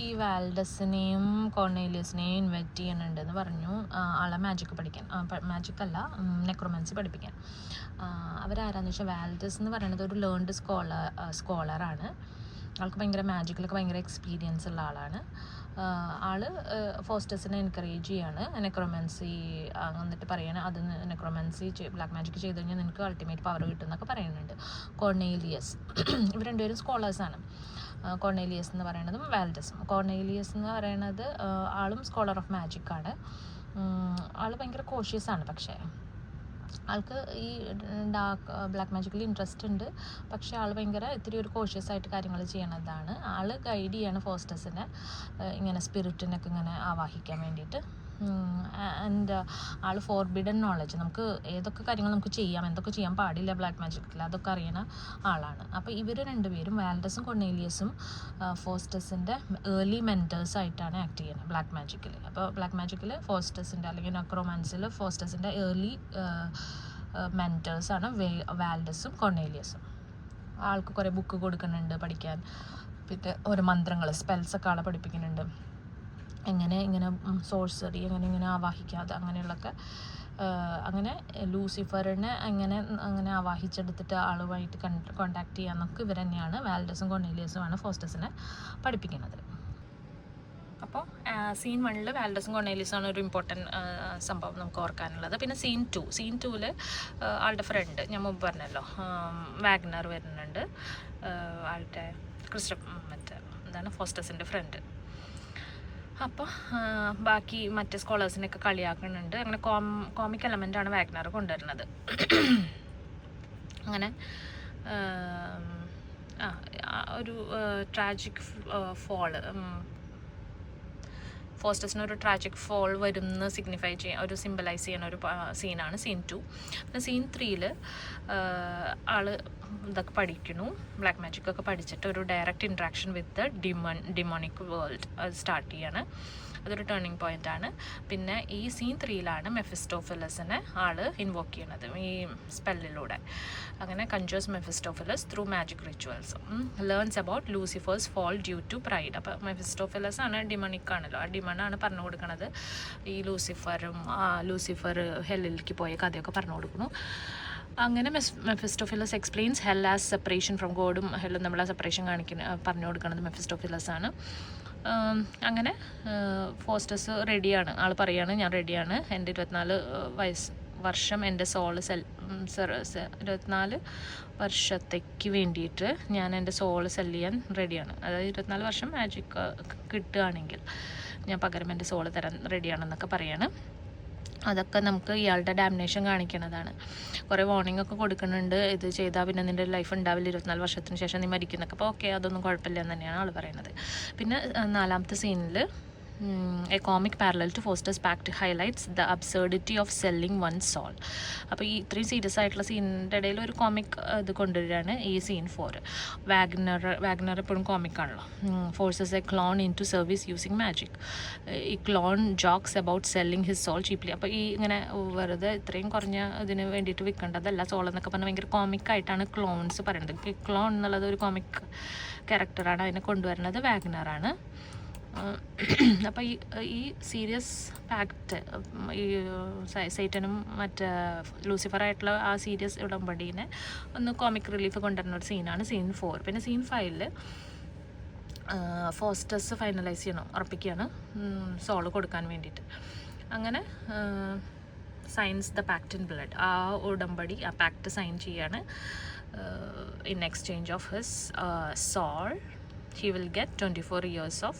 ഈ വാൽഡസിനെയും കോർണേലിയസിനെയും ഇൻവൈറ്റ് ചെയ്യുന്നുണ്ടെന്ന് പറഞ്ഞു ആളെ മാജിക് പഠിക്കാൻ. മാജിക് അല്ല, നെക്രോമാൻസി പഠിപ്പിക്കാൻ. അവരാരാന്ന് വെച്ചാൽ വാൽഡസ് എന്ന് പറയുന്നത് ഒരു ലേൺഡ് സ്കോളറാണ്. ആൾക്ക് ഭയങ്കര മാജിക്കിലൊക്കെ ഭയങ്കര എക്സ്പീരിയൻസ് ഉള്ള ആളാണ്. ആൾ ഫോസ്റ്റേഴ്സിനെ എൻകറേജ് ചെയ്യാണ് നെക്രോമാൻസി. എന്നിട്ട് പറയാണ് അത് നെക്രോമാൻസി ബ്ലാക്ക് മാജിക് ചെയ്ത് കഴിഞ്ഞാൽ നിനക്ക് അൾട്ടിമേറ്റ് പവർ കിട്ടും എന്നൊക്കെ പറയുന്നുണ്ട്. കോർണേലിയസ് ഇവർ രണ്ടുപേരും സ്കോളേഴ്സാണ്. കോർണേലിയസ് എന്ന് പറയുന്നതും വാൽഡസും. കോർണേലിയസ് എന്ന് പറയുന്നത് ആളും സ്കോളർ ഓഫ് മാജിക് ആണ്. ആൾ ഭയങ്കര കോഷ്യസ് ആണ്. പക്ഷേ ആൾക്ക് ഈ ബ്ലാക്ക് മാജിക്കിൽ ഇൻട്രസ്റ്റ് ഉണ്ട്. പക്ഷേ ആൾ ഭയങ്കര ഇത്തിരി ഒരു കോഷ്യസ് ആയിട്ട് കാര്യങ്ങൾ ചെയ്യണതാണ്. ആൾ ഗൈഡ് ചെയ്യാണ് ഫോസ്റ്റേഴ്സിനെ ഇങ്ങനെ സ്പിരിറ്റിനൊക്കെ ഇങ്ങനെ ആവാഹിക്കാൻ വേണ്ടിയിട്ട്. ആൻഡ് ആൾ ഫോർബിഡൻ നോളജ്, നമുക്ക് ഏതൊക്കെ കാര്യങ്ങൾ നമുക്ക് ചെയ്യാം, എന്തൊക്കെ ചെയ്യാൻ പാടില്ല ബ്ലാക്ക് മാജിക്കിൽ, അതൊക്കെ അറിയുന്ന ആളാണ്. അപ്പോൾ ഇവർ രണ്ടുപേരും വാൽഡസും കൊർണേലിയസും ഫോസ്റ്റേഴ്സിൻ്റെ ഏർലി മെൻറ്റേഴ്സ് ആയിട്ടാണ് ആക്ട് ചെയ്യുന്നത് ബ്ലാക്ക് മാജിക്കിൽ. അപ്പോൾ ബ്ലാക്ക് മാജിക്കിൽ ഫോസ്റ്റേഴ്സിൻ്റെ അല്ലെങ്കിൽ നെക്രോമാൻസിൽ ഫോസ്റ്റേഴ്സിൻ്റെ ഏർലി മെൻറ്റേഴ്സാണ് വാൽഡസും കൊർണേലിയസും. ആൾക്ക് കുറേ ബുക്ക് കൊടുക്കുന്നുണ്ട് പഠിക്കാൻ. പിന്നെ ഓരോ മന്ത്രങ്ങൾ സ്പെൽസൊക്കെ ആളെ പഠിപ്പിക്കുന്നുണ്ട്. എങ്ങനെ ഇങ്ങനെ സോഴ്സറി ഇങ്ങനെ ആവാഹിക്കാതെ അങ്ങനെയുള്ളൊക്കെ. അങ്ങനെ ലൂസിഫറിനെ അങ്ങനെ ആവാഹിച്ചെടുത്തിട്ട് ആളുമായിട്ട് കോണ്ടാക്ട് ചെയ്യാമെന്നൊക്കെ ഇവർ തന്നെയാണ്, വാൽഡസും കൊർണേലിയസുമാണ് ഫോസ്റ്റേഴ്സിനെ പഠിപ്പിക്കുന്നത്. അപ്പോൾ സീൻ 1 വാൽഡസും കൊർണേലിയസുമാണ് ഒരു ഇമ്പോർട്ടൻറ്റ് സംഭവം നമുക്ക് ഓർക്കാനുള്ളത്. പിന്നെ സീൻ 2 ആളുടെ ഫ്രണ്ട് ഞാൻ മുമ്പ് പറഞ്ഞല്ലോ വാഗ്നർ വരുന്നുണ്ട്. ആളുടെ എന്താണ് ഫോസ്റ്റേഴ്സിൻ്റെ ഫ്രണ്ട്. അപ്പോൾ ബാക്കി മറ്റേ സ്കോളേഴ്സിനെയൊക്കെ കളിയാക്കുന്നുണ്ട്. അങ്ങനെ കോമിക് എലമെൻ്റാണ് വാഗ്നർ കൊണ്ടുവരുന്നത്. അങ്ങനെ ഒരു ട്രാജിക് ഫോള്, ഫോസ്റ്റേഴ്സിന് ഒരു ട്രാജിക് ഫോൾ വരുന്ന സിഗ്നിഫൈ ചെയ്യാൻ, ഒരു സിംബലൈസ് ചെയ്യുന്ന ഒരു സീനാണ് സീൻ 2. പിന്നെ സീൻ 3 ആൾ ഇതൊക്കെ പഠിക്കുന്നു, ബ്ലാക്ക് മാജിക് ഒക്കെ പഠിച്ചിട്ട് ഒരു direct interaction with demonic world അത് സ്റ്റാർട്ട് ചെയ്യാണ്. അതൊരു ടേണിംഗ് പോയിൻ്റാണ്. പിന്നെ ഈ സീൻ 3 മെഫിസ്റ്റോഫിലസിനെ ആൾ ഇൻവോക്ക് ചെയ്യണത് ഈ സ്പെല്ലിലൂടെ. അങ്ങനെ conjures Mephistopheles through magic rituals, learns about Lucifer's fall due to pride. അപ്പോൾ മെഫിസ്റ്റോഫിലസ് ആണ് ഡിമണിക് ആണല്ലോ, ആ ഡിമണാണ് പറഞ്ഞു കൊടുക്കുന്നത് ഈ ലൂസിഫർ ഹെല്ലിലേക്ക് പോയ കഥയൊക്കെ പറഞ്ഞു കൊടുക്കുന്നു. അങ്ങനെ Mephistopheles explains hell as separation from ഗോഡും ഹെല്ലും നമ്മളെ സെപ്പറേഷൻ പറഞ്ഞു കൊടുക്കുന്നത് മെഫിസ്റ്റോഫിലസ് ആണ്. അങ്ങനെ ഫോസ്റ്റേഴ്സ് റെഡിയാണ്. ആൾ പറയാണ് ഞാൻ റെഡിയാണ്, എൻ്റെ 24 വർഷം എൻ്റെ സോള് 24 വർഷത്തേക്ക് വേണ്ടിയിട്ട് ഞാൻ എൻ്റെ സോള് സെല് ചെയ്യാൻ റെഡിയാണ്. അതായത് 24 വർഷം മാജിക് കിട്ടുകയാണെങ്കിൽ ഞാൻ പകരം എൻ്റെ സോള് തരാൻ റെഡിയാണെന്നൊക്കെ പറയാണ്. അതൊക്കെ നമുക്ക് ഇയാളുടെ ഡാമിനേഷൻ കാണിക്കുന്നതാണ്. കുറേ വാർണിംഗ് ഒക്കെ കൊടുക്കുന്നുണ്ട്, ഇത് ചെയ്താൽ പിന്നെ നിൻ്റെ ലൈഫ് ഉണ്ടാവില്ല, 24 വർഷത്തിന് ശേഷം നീ മരിക്കുന്നൊക്കെ. അപ്പോൾ ഓക്കെ, അതൊന്നും കുഴപ്പമില്ല എന്ന് തന്നെയാണ് ആൾ പറയുന്നത്. പിന്നെ 4ാമത്തെ സീനിൽ a comic parallel to Faustus's pact highlights the absurdity of selling one soul. അപ്പോൾ ഈ ഇത്രയും സീരിയസ് ആയിട്ടുള്ള സീനിൻ്റെ ഇടയിൽ ഒരു കോമിക് ഇത് കൊണ്ടുവരികയാണ് ഈ സീൻ 4. വാഗ്നർ എപ്പോഴും കോമിക്കാണല്ലോ. Forces a clown into service using magic. ഈ clown jokes about selling his soul cheaply. അപ്പോൾ ഈ ഇങ്ങനെ വെറുതെ ഇത്രയും കുറഞ്ഞ ഇതിന് വേണ്ടിയിട്ട് വിൽക്കേണ്ടതല്ല സോൾ എന്നൊക്കെ പറഞ്ഞാൽ ഭയങ്കര കോമിക്കായിട്ടാണ് ക്ലോൺസ് പറയുന്നത്. ക്ലോൺ എന്നുള്ളത് ഒരു കോമിക് ക്യാരക്ടറാണ്, അതിനെ കൊണ്ടുവരുന്നത് വാഗ്നറാണ്. അപ്പോൾ ഈ സീരിയസ് പാക്റ്റ്, ഈ സൈറ്റനും മറ്റേ ലൂസിഫറായിട്ടുള്ള ആ സീരിയസ് ഉടമ്പടീനെ ഒന്ന് കോമിക് റിലീഫ് കൊണ്ടുവരുന്ന ഒരു സീനാണ് സീൻ 4. പിന്നെ സീൻ 5 ഫോസ്റ്റേഴ്സ് ഫൈനലൈസ് ചെയ്യണം, ഉറപ്പിക്കുകയാണ് സോള് കൊടുക്കാൻ വേണ്ടിയിട്ട്. അങ്ങനെ signs the pact in blood, ആ ഉടമ്പടി ആ പാക്ട് സൈൻ ചെയ്യാണ്. In exchange of his soul he will get 24 years of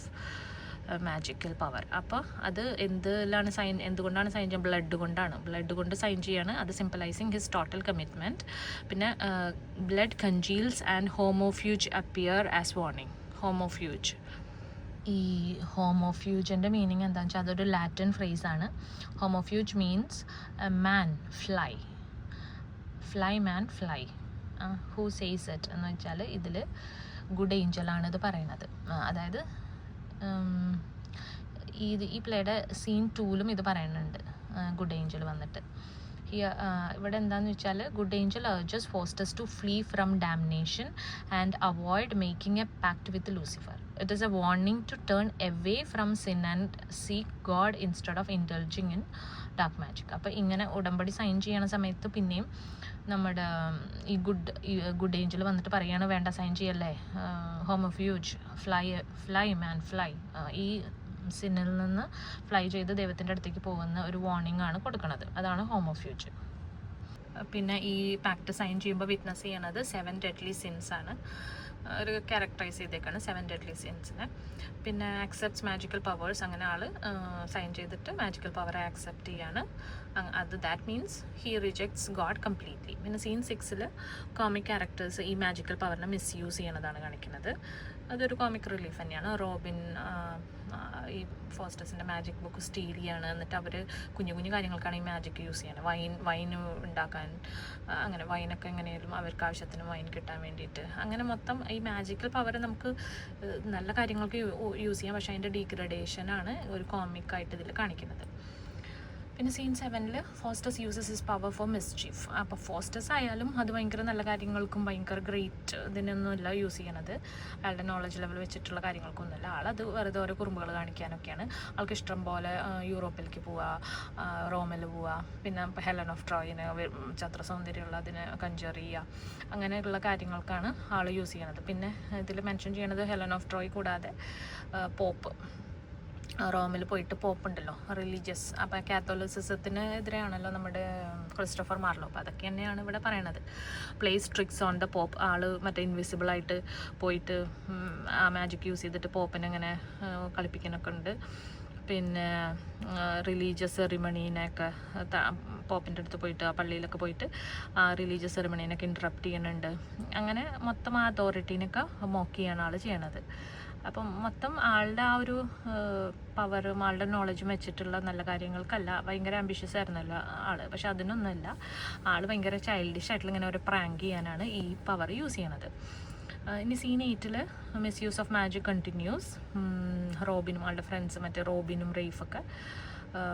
magical power. അപ്പോൾ അത് എന്തുകൊണ്ടാണ് സൈൻ ചെയ്യുക? ബ്ലഡ് കൊണ്ട് സൈൻ ചെയ്യാണ്. അത് സിംപലൈസിങ് ഹിസ് ടോട്ടൽ കമ്മിറ്റ്മെൻറ്റ്. പിന്നെ blood congeals and homo fuge appear as warning. Homo fuge, ഈ ഹോമോഫ്യൂജിൻ്റെ മീനിങ് എന്താണെന്ന് വെച്ചാൽ അതൊരു ലാറ്റിൻ ഫ്രേസാണ്. Homo fuge means man fly, man fly. Who says it എന്ന് വെച്ചാൽ ഇതിൽ ഗുഡ് ഏഞ്ചലാണ് ഇത് പറയുന്നത്. അതായത് ഈ പ്ലേയുടെ സീൻ 2 ഇത് പറയുന്നുണ്ട്. ഗുഡ് ഏഞ്ചൽ വന്നിട്ട് ഇവിടെ എന്താണെന്ന് വെച്ചാൽ good Angel urges Faustus to flee from damnation and avoid making a pact with Lucifer. It is a warning to turn away from sin and seek God instead of indulging in dark magic. അപ്പോൾ ഇങ്ങനെ ഉടമ്പടി sign ചെയ്യണ സമയത്ത് പിന്നെയും നമ്മുടെ ഈ good Angel വന്നിട്ട് പറയാണ് വേണ്ട സൈൻ ചെയ്യല്ലേ, ഹോമോഫ്യൂജ്, ഫ്ലൈ മാൻ ഫ്ലൈ, ഈ സിന്നിൽ നിന്ന് ഫ്ലൈ ചെയ്ത് ദൈവത്തിൻ്റെ അടുത്തേക്ക് പോകുന്ന ഒരു വാർണിംഗ് ആണ് കൊടുക്കുന്നത്. അതാണ് ഹോമോഫ്യൂജ്. പിന്നെ ഈ പാക്ട് സൈൻ ചെയ്യുമ്പോൾ വിറ്റ്നസ് ചെയ്യണത് 7 deadly sins ആണ്. ഒരു ക്യാരക്ടറൈസ് ചെയ്തേക്കാണ് 7 deadly sinsനെ. പിന്നെ ആക്സെപ്റ്റ്സ് മാജിക്കൽ പവേഴ്സ്, അങ്ങനെ ആൾ സൈൻ ചെയ്തിട്ട് മാജിക്കൽ പവറെ ആക്സെപ്റ്റ് ചെയ്യാണ്. അത് that means he rejects God completely. പിന്നെ സീൻ 6 കോമിക് ക്യാരക്ടേഴ്സ് ഈ മാജിക്കൽ പവറിനെ മിസ്യൂസ് ചെയ്യണതാണ് കാണിക്കുന്നത്. അതൊരു കോമിക് റിലീഫ് തന്നെയാണ്. റോബിൻ ഈ ഫോസ്റ്റസിൻ്റെ മാജിക് ബുക്ക് സ്റ്റീൽ ചെയ്യാണ്, എന്നിട്ട് അവർ കുഞ്ഞു കുഞ്ഞു കാര്യങ്ങൾക്കാണ് ഈ മാജിക് യൂസ് ചെയ്യണത്. വൈൻ ഉണ്ടാക്കാൻ, അങ്ങനെ വൈനൊക്കെ എങ്ങനെയാലും അവർക്ക് ആവശ്യത്തിന് വൈൻ കിട്ടാൻ വേണ്ടിയിട്ട്, അങ്ങനെ മൊത്തം ഈ മാജിക്കൽ പവർ നമുക്ക് നല്ല കാര്യങ്ങൾക്ക് യൂസ് ചെയ്യാം. പക്ഷേ അതിൻ്റെ ഡീഗ്രഡേഷനാണ് ഒരു കോമിക്കായിട്ട് ഇതിൽ കാണിക്കുന്നത്. പിന്നെ scene 7 Faustus uses his power for mischief. അപ്പോൾ ഫോസ്റ്റസ് ആയാലും അത് ഭയങ്കര നല്ല കാര്യങ്ങൾക്കും ഭയങ്കര ഗ്രേറ്റ് ഇതിനൊന്നുമല്ല യൂസ് ചെയ്യണത്. അയാളുടെ നോളജ് ലെവൽ വെച്ചിട്ടുള്ള കാര്യങ്ങൾക്കൊന്നുമല്ല. ആളത് വെറുതെ ഓരോ കുറുമ്പുകൾ കാണിക്കാനൊക്കെയാണ്. ആൾക്ക് ഇഷ്ടം പോലെ യൂറോപ്പിലേക്ക് പോവുക, റോമിൽ പോവുക, പിന്നെ ഹെലൻ ഓഫ് ട്രോയിന് ചത്ര സൗന്ദര്യമുള്ള അതിനെ കഞ്ചർ ചെയ്യുക, അങ്ങനെയുള്ള കാര്യങ്ങൾക്കാണ് ആൾ യൂസ് ചെയ്യണത്. പിന്നെ ഇതിൽ മെൻഷൻ ചെയ്യണത് ഹെലൻ ഓഫ് ട്രോയ് കൂടാതെ പോപ്പ്, റോമിൽ പോയിട്ട് പോപ്പ് ഉണ്ടല്ലോ, റിലീജിയസ്. അപ്പോൾ കാത്തോലിസിസത്തിന് എതിരെയാണല്ലോ നമ്മുടെ ക്രിസ്റ്റഫർ മാർലോ. അപ്പോൾ അതൊക്കെ തന്നെയാണ് ഇവിടെ പറയണത്. Plays tricks on the pope. ആൾ മറ്റേ ഇൻവിസിബിളായിട്ട് പോയിട്ട് ആ മാജിക് യൂസ് ചെയ്തിട്ട് പോപ്പിനെ ഇങ്ങനെ കളിപ്പിക്കാനൊക്കെ ഉണ്ട്. പിന്നെ റിലീജിയസ് സെറിമണീനെയൊക്കെ പോപ്പിൻ്റെ അടുത്ത് പോയിട്ട് ആ പള്ളിയിലൊക്കെ പോയിട്ട് ആ റിലീജിയസ് സെറിമണീനൊക്കെ ഇൻറ്ററപ്റ്റ് ചെയ്യുന്നുണ്ട്. അങ്ങനെ മൊത്തം ആ അതോറിറ്റീനൊക്കെ മോക്ക് ചെയ്യാണ് ആൾ ചെയ്യണത്. അപ്പം മൊത്തം ആളുടെ ആ ഒരു പവറും ആളുടെ നോളജും വെച്ചിട്ടുള്ള നല്ല കാര്യങ്ങൾക്കല്ല. ഭയങ്കര ആംബിഷ്യസ് ആയിരുന്നല്ലോ ആൾ, പക്ഷെ അതിനൊന്നുമല്ല. ആൾ ഭയങ്കര ചൈൽഡിഷ് ആയിട്ടുള്ള ഇങ്ങനെ ഒരു പ്രാങ്ക് ചെയ്യാനാണ് ഈ പവർ യൂസ് ചെയ്യണത്. ഇനി scene 8 misuse of magic continues. റോബിനും ആളുടെ ഫ്രണ്ട്സ് മറ്റേ റോബിനും റെയ്ഫൊക്കെ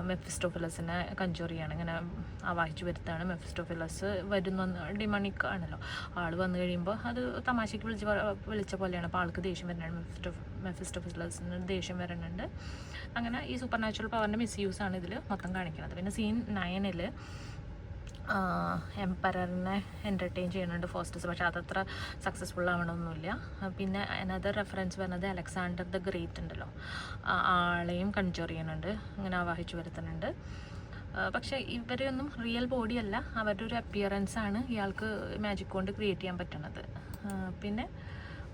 മെഫിസ്റ്റോഫിലസിനെ കഞ്ചൂർ ചെയ്യാണ്, ഇങ്ങനെ ആവാഹിച്ചു വരുത്താണ്. മെഫിസ്റ്റോഫിലസ് വരുന്ന ഡിമണിക് ആണല്ലോ. ആൾ വന്നു കഴിയുമ്പോൾ അത് തമാശയ്ക്ക് വിളിച്ച പോലെയാണ്. അപ്പോൾ ആൾക്ക് ദേഷ്യം വരുന്നുണ്ട്, മെഫിസ്റ്റോഫിലസിന് ദേഷ്യം വരുന്നുണ്ട്. അങ്ങനെ ഈ സൂപ്പർ നാച്ചുറൽ പവറിൻ്റെ മിസ്യൂസാണ് ഇതിൽ മൊത്തം കാണിക്കുന്നത്. പിന്നെ സീൻ 9 എംപററിനെ എൻ്റർടൈൻ ചെയ്യുന്നുണ്ട് ഫോസ്റ്റസ്, പക്ഷേ അതത്ര സക്സസ്ഫുൾ ആവണമൊന്നുമില്ല. പിന്നെ അനദർ റെഫറൻസ് വരുന്നത് അലക്സാണ്ടർ ദ ഗ്രേറ്റ് ഉണ്ടല്ലോ, ആളെയും കൺജർ ചെയ്യുന്നുണ്ട്, ഇങ്ങനെ ആവാഹിച്ചു വരുത്തുന്നുണ്ട്. പക്ഷേ ഇവരെയൊന്നും റിയൽ ബോഡിയല്ല, അവരുടെ ഒരു അപ്പിയറൻസാണ് ഇയാൾക്ക് മാജിക് കൊണ്ട് ക്രിയേറ്റ് ചെയ്യാൻ പറ്റുന്നത്. പിന്നെ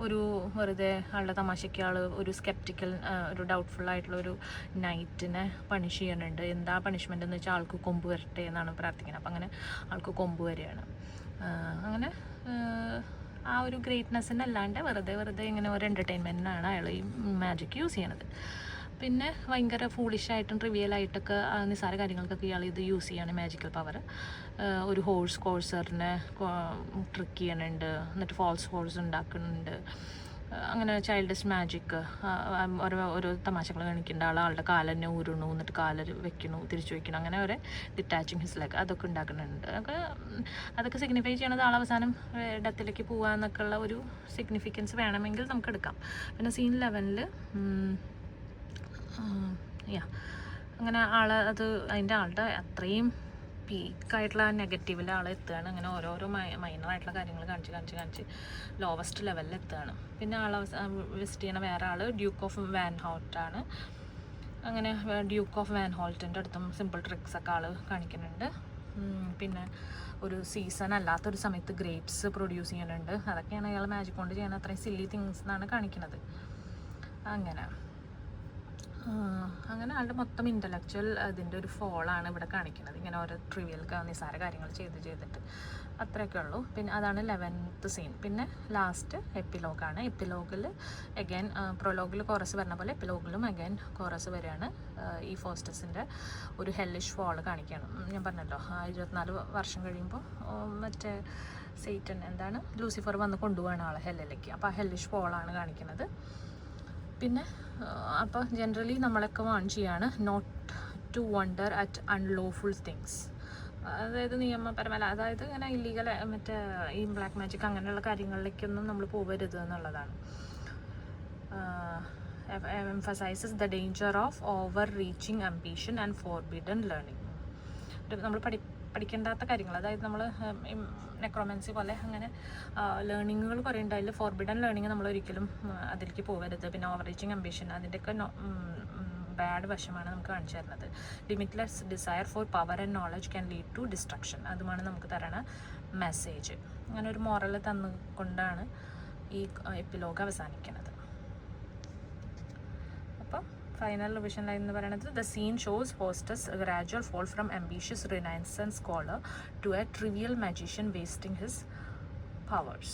ഒരു വെറുതെ ആളുടെ തമാശയ്ക്ക് ആൾ ഒരു സ്കെപ്റ്റിക്കൽ, ഒരു ഡൗട്ട്ഫുൾ ആയിട്ടുള്ള ഒരു നൈറ്റിനെ പണിഷ് ചെയ്യുന്നുണ്ട്. എന്താ പണിഷ്മെൻ്റ് എന്ന് വെച്ചാൽ ആൾക്ക് കൊമ്പ് വരട്ടെ എന്നാണ് പ്രാർത്ഥിക്കുന്നത്. അപ്പം അങ്ങനെ ആൾക്ക് കൊമ്പ് വരികയാണ്. അങ്ങനെ ആ ഒരു ഗ്രേറ്റ്നെസ്സിൻ്റെ അല്ലാണ്ട് വെറുതെ ഇങ്ങനെ ഒരു എൻ്റർടൈൻമെൻറ്റിനാണ് അയാൾ ഈ മാജിക് യൂസ് ചെയ്യണത്. പിന്നെ ഭയങ്കര ഫൂളിഷായിട്ടും ട്രിവിയലായിട്ടൊക്കെ നിസ്സാര കാര്യങ്ങൾക്കൊക്കെ ഇയാൾ ഇത് യൂസ് ചെയ്യാണ് മാജിക്കൽ പവർ. ഒരു ഹോഴ്സ് കോഴ്സറിനെ ട്രിക്ക് ചെയ്യണുണ്ട്, എന്നിട്ട് ഫാൾസ് ഹോഴ്സ് ഉണ്ടാക്കുന്നുണ്ട്. അങ്ങനെ ചൈൽഡിഷ് മാജിക്, ഓരോ തമാശകൾ കാണിക്കേണ്ട ആളുടെ കാലെന്നെ ഊരണു, എന്നിട്ട് കാല് വെക്കണു, തിരിച്ചു വെക്കണം, അങ്ങനെ ഒരു ഡിറ്റാച്ചിങ് ഹിസ് ലെഗ് അതൊക്കെ ഉണ്ടാക്കുന്നുണ്ട്. അതൊക്കെ സിഗ്നിഫൈ ചെയ്യണത് ആളവസാനം ഡെത്തിലേക്ക് പോകുക എന്നൊക്കെ ഉള്ള ഒരു സിഗ്നിഫിക്കൻസ് വേണമെങ്കിൽ നമുക്ക് എടുക്കാം. പിന്നെ സീൻ 11 അങ്ങനെ അത് അതിൻ്റെ ആളുടെ അത്രയും പീക്കായിട്ടുള്ള നെഗറ്റീവിൽ ആൾ എത്തുകയാണ്. അങ്ങനെ ഓരോരോ മൈനറായിട്ടുള്ള കാര്യങ്ങൾ കാണിച്ച് ലോവസ്റ്റ് ലെവലിൽ എത്തുകയാണ്. പിന്നെ ആൾ വിസിറ്റ് ചെയ്യണ വേറെ ആൾ ഡ്യൂക്ക് ഓഫ് വാൻ ഹോൾട്ടാണ്. അങ്ങനെ ഡ്യൂക്ക് ഓഫ് വാൻ ഹോൾട്ടിൻ്റെ അടുത്തും സിമ്പിൾ ട്രിക്സൊക്കെ ആൾ കാണിക്കുന്നുണ്ട്. പിന്നെ ഒരു സീസൺ അല്ലാത്തൊരു സമയത്ത് ഗ്രേപ്സ് പ്രൊഡ്യൂസ് ചെയ്യുന്നുണ്ട്. അതൊക്കെയാണ് അയാൾ മാജിക് കൊണ്ട് ചെയ്യുന്ന അത്രയും സില്ലി തിങ്സ് എന്നാണ് കാണിക്കുന്നത്. അങ്ങനെ ആളുടെ മൊത്തം ഇൻ്റലക്ച്വൽ അതിൻ്റെ ഒരു ഫോളാണ് ഇവിടെ കാണിക്കുന്നത്. ഇങ്ങനെ ഓരോ ട്രിവിയൽ നിസ്സാര കാര്യങ്ങൾ ചെയ്തിട്ട് അത്രയൊക്കെ ഉള്ളൂ. പിന്നെ അതാണ് 11th സീൻ. പിന്നെ ലാസ്റ്റ് എപ്പിലോഗാണ്. എപ്പിലോഗിൽ അഗൈൻ പ്രൊലോഗിൽ കോറസ് വരുന്ന പോലെ എപ്പിലോഗിലും അഗൈൻ കോറസ് വരികയാണ്. ഈ ഫോസ്റ്റസിൻ്റെ ഒരു ഹെല്ലിഷ് ഫോൾ കാണിക്കുകയാണ്. ഞാൻ പറഞ്ഞല്ലോ 24 വർഷം കഴിയുമ്പോൾ മറ്റേ സെയ്റ്റൻ എന്താണ് ലൂസിഫർ വന്ന് കൊണ്ടുപോകണം ആളെ ഹെല്ലിലേക്ക്. അപ്പോൾ ആ ഹെല്ലിഷ് ഫോളാണ് കാണിക്കുന്നത്. പിന്നെ അപ്പോൾ ജനറലി നമ്മളൊക്കെ വാൺ ചെയ്യാണ് not to wonder at unlawful things. അതായത് നിയമപരമല്ല, അതായത് ഇങ്ങനെ ഇല്ലീഗൽ മറ്റേ ഈ ബ്ലാക്ക് മാജിക് അങ്ങനെയുള്ള കാര്യങ്ങളിലേക്കൊന്നും നമ്മൾ പോകരുത് എന്നുള്ളതാണ്. Emphasises the danger of over reaching ambition and forbidden learning. നമ്മൾ പഠിക്കേണ്ടാത്ത കാര്യങ്ങൾ, അതായത് നമ്മൾ നെക്രോമൻസി പോലെ അങ്ങനെ ലേണിങ്ങുകൾ കുറേ ഉണ്ട്. അതിൽ ഫോർബിഡൻ ലേണിങ് നമ്മൾ ഒരിക്കലും അതിലേക്ക് പോകരുത്. പിന്നെ ഓവർ റീച്ചിങ് അംബിഷൻ, അതിൻ്റെയൊക്കെ ബാഡ് വശമാണ് നമുക്ക് കാണിച്ചു തരുന്നത്. Limitless desire for power and knowledge can lead to destruction. അതുമാണ് നമുക്ക് തരണ മെസ്സേജ്. അങ്ങനെ ഒരു മോറൽ തന്നുകൊണ്ടാണ് ഈ എപ്പിലോഗ് അവസാനിക്കുന്നത്. അപ്പം ഫൈനൽ റിവിഷൻ ലൈൻ എന്ന് പറയുന്നത്, the scene shows hostess a gradual fall from ambitious renaissance scholar to a trivial magician wasting his powers.